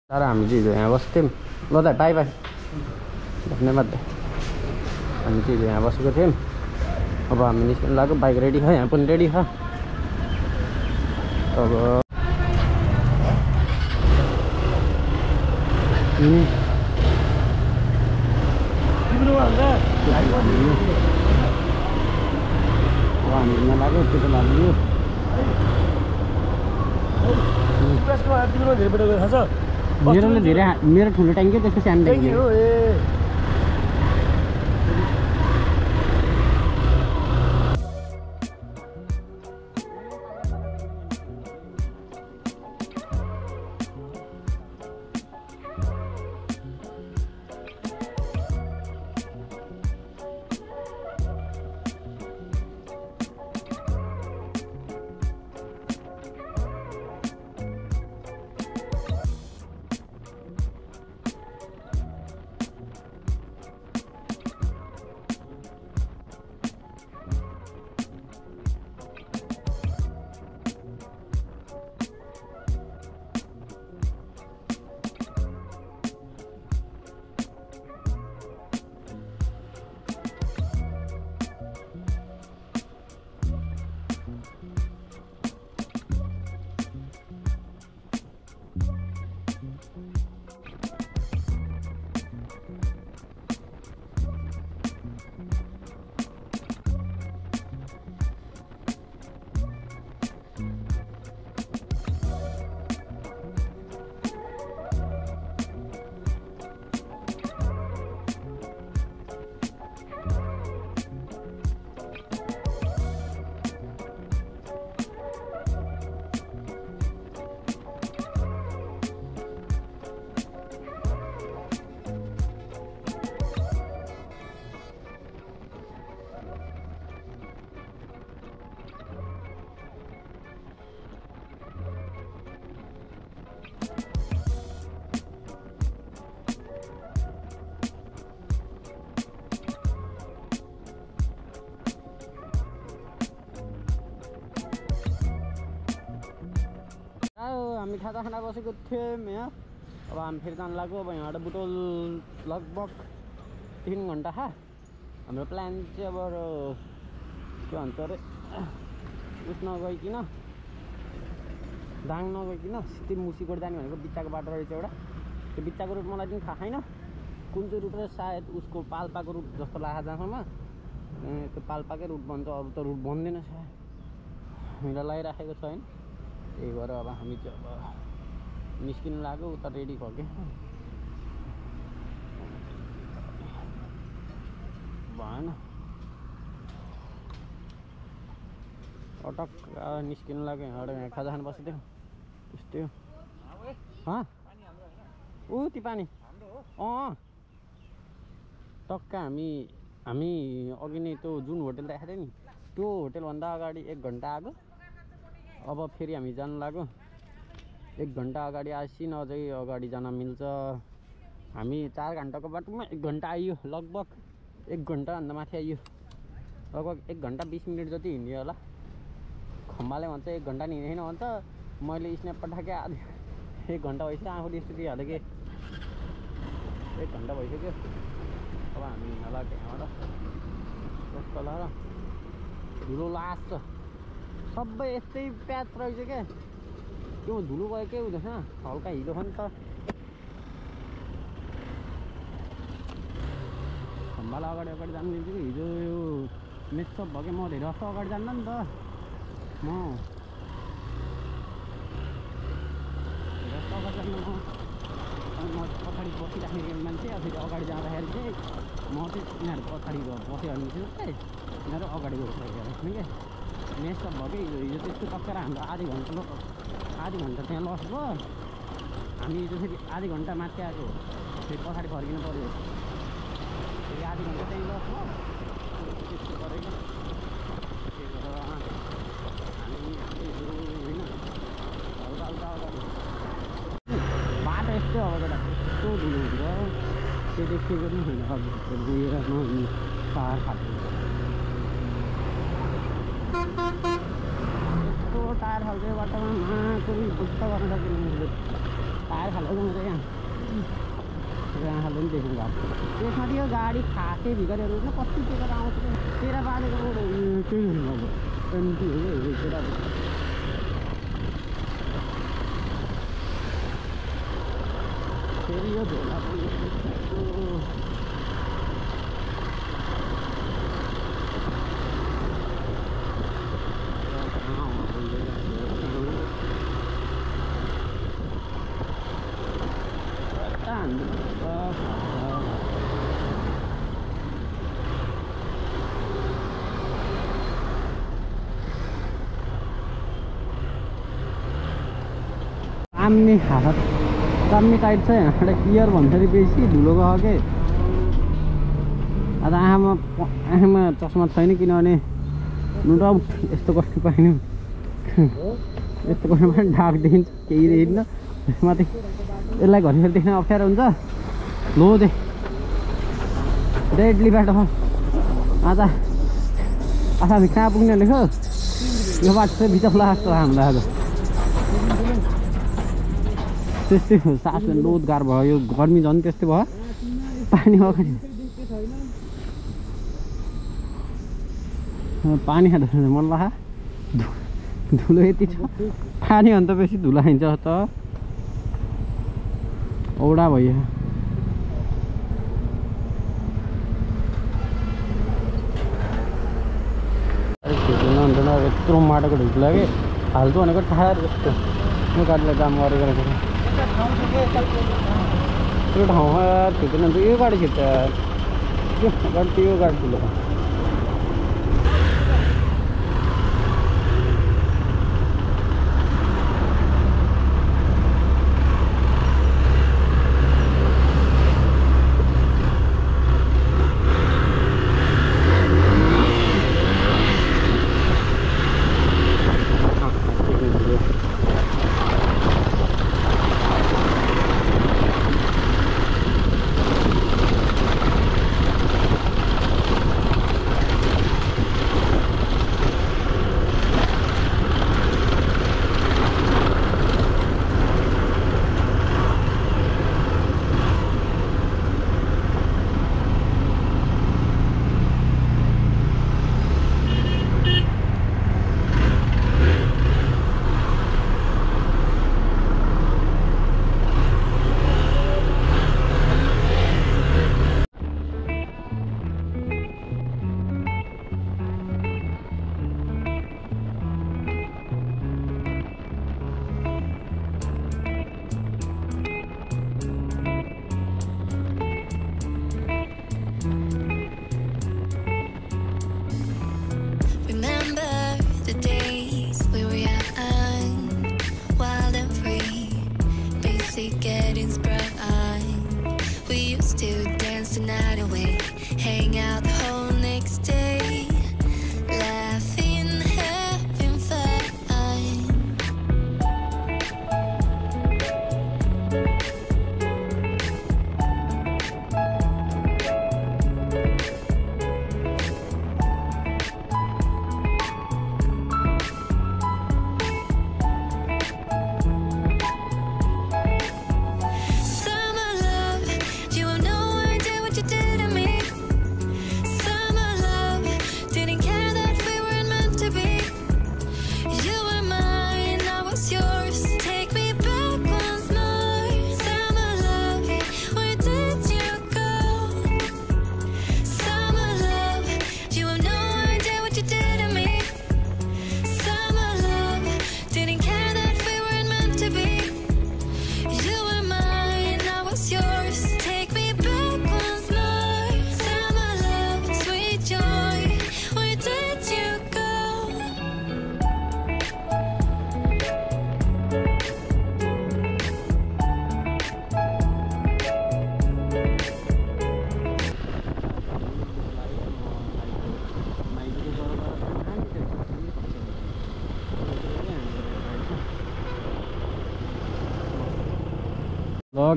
तर हामी चाहिँ हिजो यहाँ बस्थ्यौँ। ल त बाई बाई, धन्यवाद। हामी चाहिँ हिजो यहाँ बसेको थियौँ। अब हामी निस्किनु लाग्यो। बाइक रेडी छ, यहाँ पनि रेडी छ। अब हामी यहाँ लाग्यो, त्यो त लाग्यो। मेरोले धेरै, मेरो ठुलो ट्याङ्की हो, त्यसको सानो ट्याङ्की हो। हामी खाना बसेको थियौँ यहाँ। अब हामी फेरि जानु लाग्यो। अब यहाँबाट बुटोल लगभग 3 घन्टा खा। हाम्रो प्लान चाहिँ अब के भन्छ अरे, उस नगइकन, दाङ नगइकन सिधै मुसीकोट जाने भनेको बिच्चाको बाटो रहेछ एउटा। त्यो बिच्चाको रुट मलाई पनि थाहा छैन कुन चाहिँ रुट रहेछ। सायद उसको पाल्पाको रुट जस्तो लाग्छ जहाँसम्म। त्यो पाल्पाकै रुट भन्छ, अरू त रुट भन्दैन सायद। हामीलाई लगाइराखेको छ होइन। त्यही भएर अब हामी चाहिँ अब निस्किनु लाग्यो। उता रेडी भयो क्या, भएन अटक निस्किनु लाग्यो। यहाँबाट यहाँ खाजा खानु बसेको थियो त्यस्तै हो। ऊ ती पानी टक्क हामी अघि नै त्यो जुन होटल देखाएको थियो नि, त्यो होटलभन्दा अगाडि 1 घन्टा आएको। अब फेरि हामी जानु लाग्यो। 1 घन्टा अगाडि आएपछि अझै अगाडि जान मिल्छ। हामी 4 घन्टाको बाटोमा 1 घन्टा आइयो। लगभग 1 घन्टाभन्दा माथि आइयो। लगभग 1 घन्टा 20 मिनट जति हिँड्यो होला। खम्बाले भन्छ 1 घन्टा नि हिँडेन भन्छ। मैले स्न्याप पठाएँ आधी 1 घन्टा भइसक्यो। आफूले स्थिति हालेँ कि 1 घन्टा भइसक्यो। अब हामी हिँड्न लाग्यो यहाँबाट। कस्तो ल धुलो लाग्छ, सबै यस्तै प्याच रहेछ क्या। त्यो धुलो गयो के हुँदैन, हल्का हिलो छ नि त। खम्बालाई अगाडि जानु दिन्छु कि हिजो यो मेसअप भयो कि म धेरै जस्तो अगाडि जान्न नि त। म धेरै जस्तो अगाडि जान्न म पछाडि बसिराखेको मान्छे। फेरि अगाडि जाँदाखेरि चाहिँ म चाहिँ यिनीहरूको पछाडि बस्यो भने चाहिँ यिनीहरू अगाडि गइसकेको रहेछन् क्या। मेसअप भयो कि हिजो त्यस्तो टक्कर हाम्रो आधी घन्टा त्यहाँ लस भयो। हामी हिजो फेरि आधी घन्टा माथि आएको, फेरि पछाडि फर्किनु पऱ्यो। फेरि आधी घन्टा त्यहीँ लस भयो। त्यस्तो गरेको त्यही भएर हामी होइन हल्का अगाडि बाटो यस्तो अब त यस्तो धुलो हुन्छ। त्यो देखेको पनि छैन। अब गएर नहुने पाहाड खाएको यस्तो टायर खाल्छ बाटोमा। माकुरी बुझ्छ गर्न सकिँदैन। टायर खालेको चाहिँ यहाँ देखौँ घाट त्यसमा यो गाडी खासै भिखारीहरू होइन कति टेकेर आउँछ तेरा बाजेको रोड हो केही हुनु एमटी हो यो तेरा फेरि यो झोला पनि काम्ने हालत काम्ने टाइट छ यहाँ क्लियर भन्दाखेरि बेसी धुलो गयो के आज आँखामा चस्मा छैन किनभने नो डाउट यस्तो गर्नु पाएन यस्तो गर्नु पनि ढाक देखिन्छ केही देखिन्न माथि यसलाई घरिघरि देख्न अप्ठ्यारो हुन्छ लो दे डेडली बाटो आज हामी कहाँ पुग्ने लेख्यो यो बाटो चाहिँ बिचौला जस्तो हामीलाई आज त्यस्तै हो सास लोद गाह्रो भयो यो गर्मी झन् त्यस्तै भयो पानी अगाडि पानी खाँदा मन लाग्यो धुलो यति छ पानी अन्त बेसी धुलो खाइन्छ त औडा भयो यत्रो माटोको ढुक्ला कि हाल्छु भनेको टायर जस्तो यो गाडीलाई काम गरेको रहेछ त्यो ठाउँमा छिर्दैन यो गाडी छिर्छ यो गाडी ठुलो Getting sprung on. We used to dance the night away, hang out the whole next day, laughing, having fun.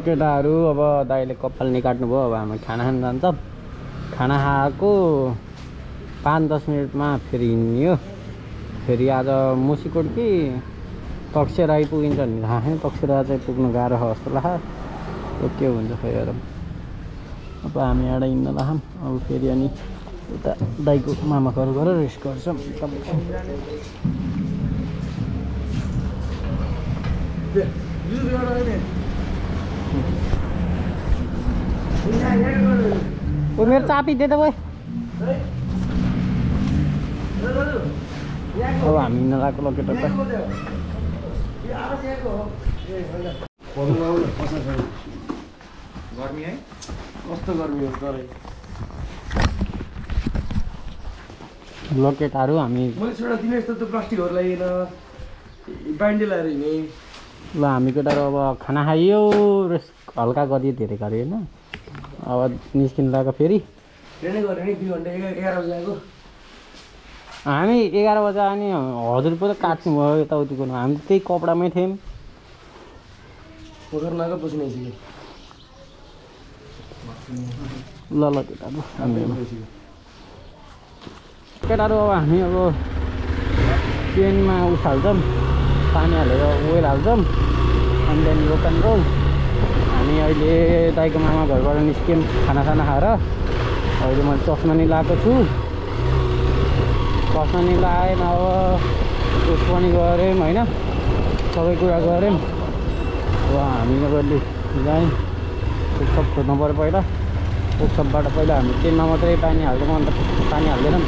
केटाहरू अब दाइले कपाल निकाट्नु भयो अब हामी खाना खान जान्छौँ खाना खाएको 5-10 मिनटमा फेरि हिँड्यो फेरि आज मुसिकोट कि तकसेरा आइपुगिन्छ भन्ने थाहा छैन तकसेरा चाहिँ पुग्नु गाह्रो छ जस्तो लाग्छ के हुन्छ खै हेरौँ अब हामी एउटा हिँड्न लाग्छौँ अब फेरि अनि उता दाइको मामा घर गएर रेस्ट गर्छौँ ओ मेरो चाबी दे त भाइ अब हामी हिँड्न लागेको लोकेटरलाई गर्मी है कस्तो गर्मी हो गरे लोकेटहरू हामी मैले छोडा दिने यस्तो त प्लास्टिकहरू लगाइएन बाइन्डे लगाएर हिँडेँ ल हामी केटाहरू अब खाना खाइयो हल्का गरियो धेरै गऱ्यो होइन अब निस्किनु लाग्यो फेरि ट्रेनै गऱ्यो नि 2 घन्टा 11 बजी आएको हामी 11 बजे अनि हजुर पो त काट्नु भयो यताउति गर्नु हामी त्यही कपडामै थियौँ पोखर नगएको बस्नु आइसक्यो ल ल केटाहरू केटाहरू अब हामी अब ट्रेनमा उसाल्छौँ पानी हालेर ओइल हाल्छौँ अनि त्यहाँदेखि रोक एन्ड रोल हामी अहिले दाइको मामा घरबाट निस्क्यौँ खाना खाएर अहिले मैले चस्मा नि लगाएको छु चस्मा नि लगाएँ अब उस पनि गऱ्यौँ होइन सबै कुरा गऱ्यौँ अब हामी अब जायौँ वर्कसप खोज्नु पऱ्यो पहिला वर्कसपबाट पहिला हामी ट्रेनमा मात्रै पानी हाल्छौँ अन्त पानी हाल्दैनौँ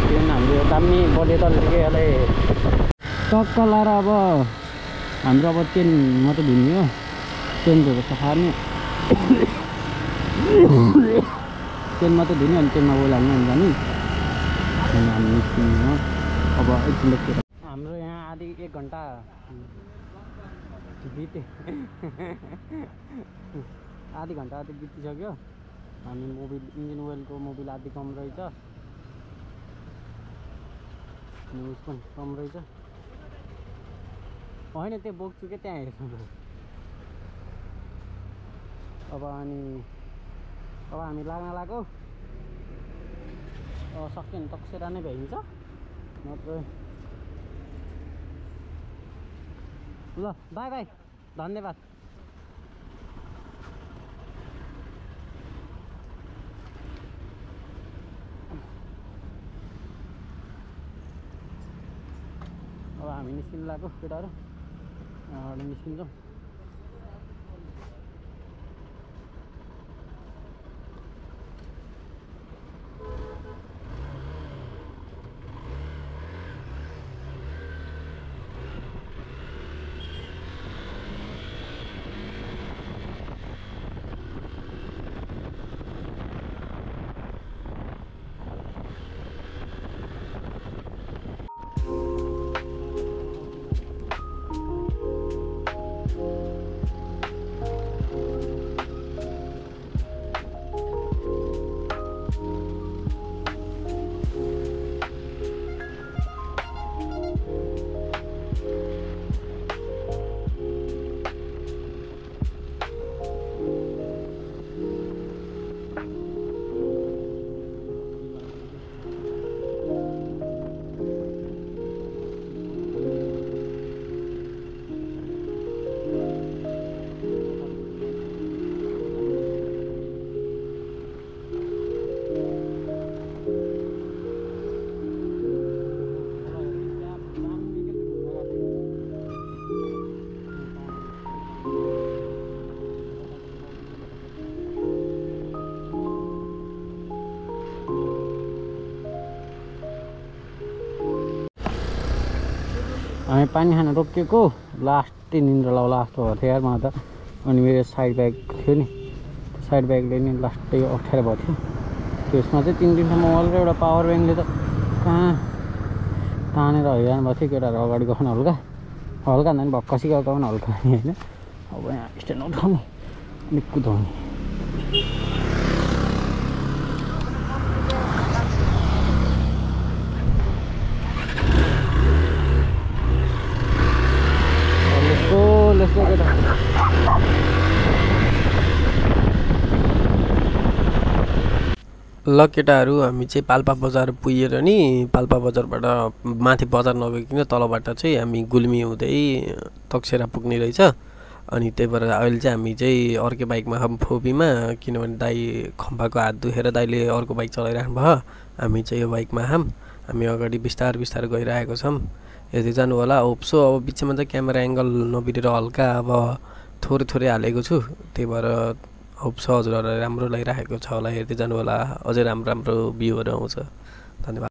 किनभने हामीले दामी बढे तलदेखि यसलाई टक्क लाएर अब हाम्रो अब चेन मात्रै धुने हो चेन धोएर सफा नि चेन मात्रै धुने अनि चेनमा ओइल हाल्ने हुन्छ नि हामी निस्किने हो अब एकछिन हाम्रो यहाँ आधी 1 घन्टा बिते आधी घन्टा आधी बितिसक्यो हामी मोबिल इन्जिन ओइलको मोबिल आधी कम रहेछ न्युज पनि कम रहेछ होइन त्यो बोक्छु क्या त्यहाँ हेर्नु अब हामी लाग्न लाग्यो सक्यो भने तक्सेरा नै भ्याइन्छ नत्र ल बाई बाई धन्यवाद अब हामी निस्किनु लाग्यो केटाहरू निस्किन्छौँ हामी पानी खान रोकिएको लास्टै निन्द्रा लाउला जस्तो भएको थियो यार मलाई त अनि मेरो साइड ब्याग थियो नि साइड ब्यागले नि लास्टै अप्ठ्यारो भएको थियो त्यसमा चाहिँ 3 दिनसम्म अलरेडी एउटा पावर ब्याङ्कले त कहाँ तानेर हैरान भएको थियो केटाहरू अगाडि गएन हल्का हल्का भन्दा पनि भक्कसी गएको पनि हल्का होइन अब यहाँ स्ट्यान्ड उठाउने अलिक कुदाउने ल केटाहरू हामी चाहिँ पाल्पा बजार पुगेर नि पाल्पा बजारबाट माथि बजार नगइकन तलबाट चाहिँ हामी गुल्मी हुँदै तक्सेरा पुग्ने रहेछ अनि त्यही भएर अहिले चाहिँ हामी चाहिँ अर्कै बाइकमा फोबीमा, किनभने दाइ खम्बाको हात दुखेर दाइले अर्को बाइक चलाइराख्नु भयो, हामी चाहिँ यो बाइकमा हामी अगाडि बिस्तार गइरहेको छौँ। हेर्दै जानु होला। होप्सो अब बिचमा चाहिँ क्यामेरा एङ्गल नबिरेर हल्का अब थोरै हालेको छु, त्यही भएर होप्सो हजुरहरूलाई राम्रो लागिरहेको छ होला। हेर्दै जानु होला, अझै राम्रो भ्यूहरू आउँछ। धन्यवाद।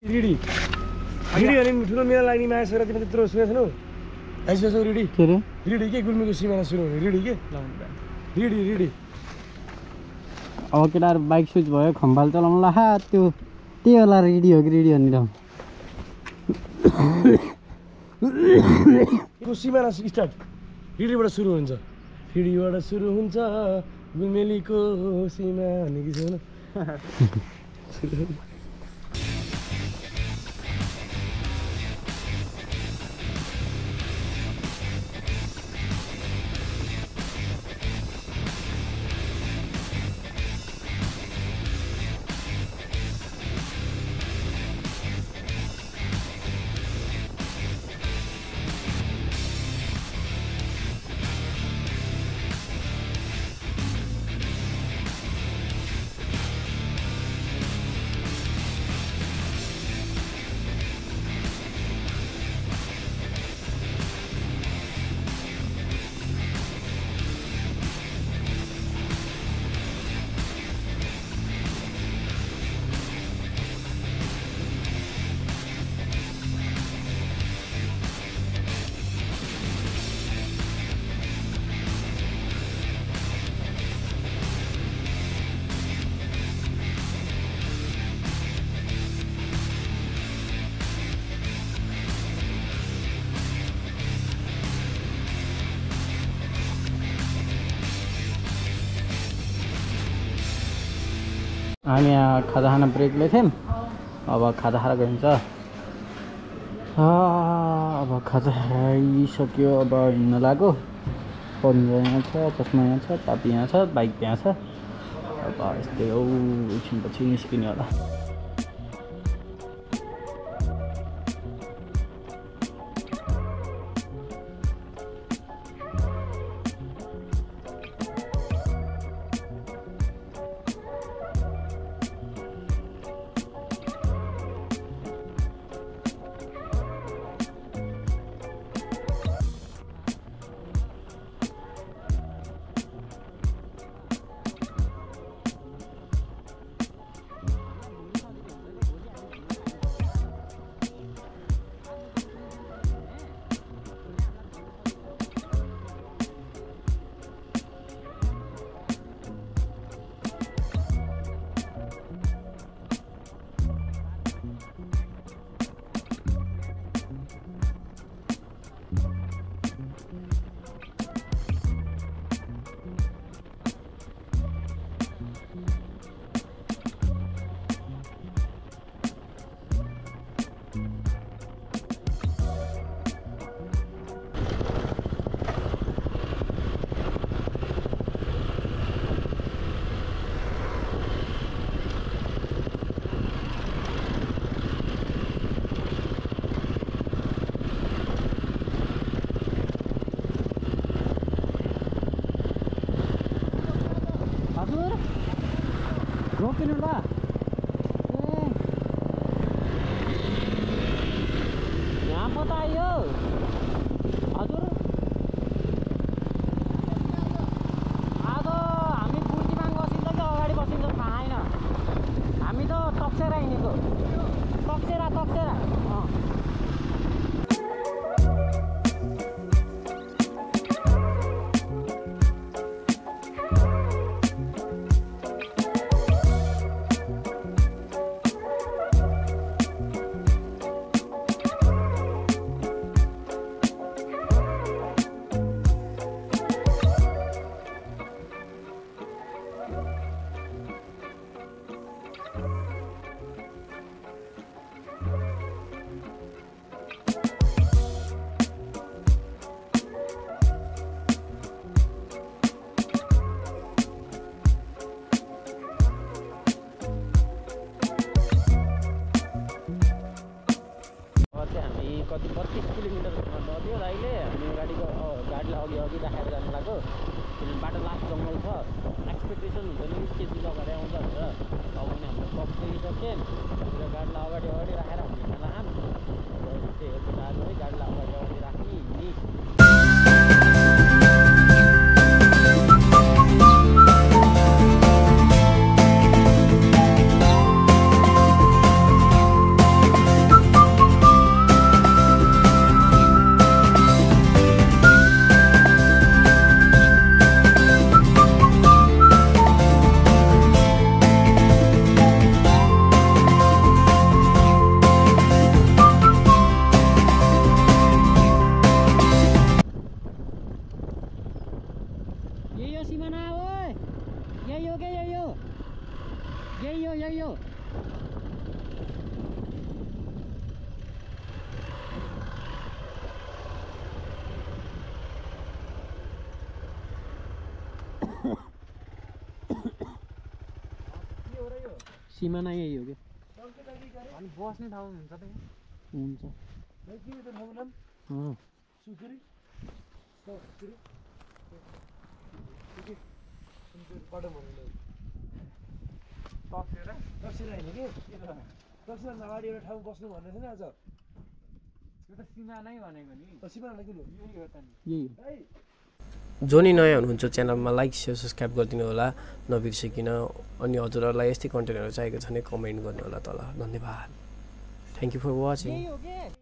रिडी अनि ठुलो मेला लाग्ने माया छोरा तिमीले त्यत्रो सुनेको छैनौ? आइसकेछौ रिडी? के अरे? रिडी के गुल्मीको सिमाना सुरु हुने रिडी के? रिडी अब केटाहरू बाइक स्विच भयो, खम्बाल चलाउनु ला त्यही होला रेडी हो कि रेडी भनेर। यो सिमाना स्टार्ट रिडीबाट सुरु हुन्छ, रिडीबाट सुरु हुन्छ गुल्मेलीको सिमा भन्ने कि छैन? हामी यहाँ खाजा खाना ब्रेक लिएको थियौँ, अब खाजा खाएर गइन्छ। अब खाजा खाइसक्यो, अब हिँड्न लाग्यो। फोन यहाँ छ, चस्मा यहाँ छ, चाबी यहाँ छ, बाइक यहाँ छ। अब यस्तै हो, एकछिनपछि निस्किने होला। रोकिनु ल यहाँ पो त आयो हजुर आज हामी पूर्तिमा बसिन्छ कि अगाडि बसिन्छ थाहा छैन हामी त टक्सेर हिँडेको टक्सेरा कति 32 किलोमिटरमा लग्यो दाइले हामी गाडीलाई अघि राखेर जानु लाग्यो किनभने बाटो लास्ट जङ्गल छ एक्सपेक्टेसन हुन्छ नि के चिज अगाडि आउँछ भनेर अब पनि हामीले पक्ष देखिसक्यौँ र गाडीलाई अगाडि राखेर हामी हिँड्न लाग्यौँ त्यही हो केटाहरू है गाडीलाई अगाडि राख्ने हिँड्ने सिमाना ओए यही हो क्या यही हो सिमाना यही हो क्या अनि बस्ने ठाउँ हुन्छ त हुन्छ के त ठाउँको नाम सुकुरी बाटो भन्नु तक्सेरा होइन कि तक्सेरा अगाडि एउटा ठाउँ बस्नु भन्ने थिएन आज यो त सिमानै भनेको नि सिमानालाई किन यही हो त नि यही जो नि नयाँ हुनुहुन्छ च्यानलमा लाइक सेयर सब्सक्राइब गरिदिनु होला नबिर्सिकिन अनि हजुरहरूलाई यस्तै कन्टेन्टहरू चाहिएको छ भने कमेन्ट गर्नु होला तल धन्यवाद थ्याङ्क यू फर वाचिङ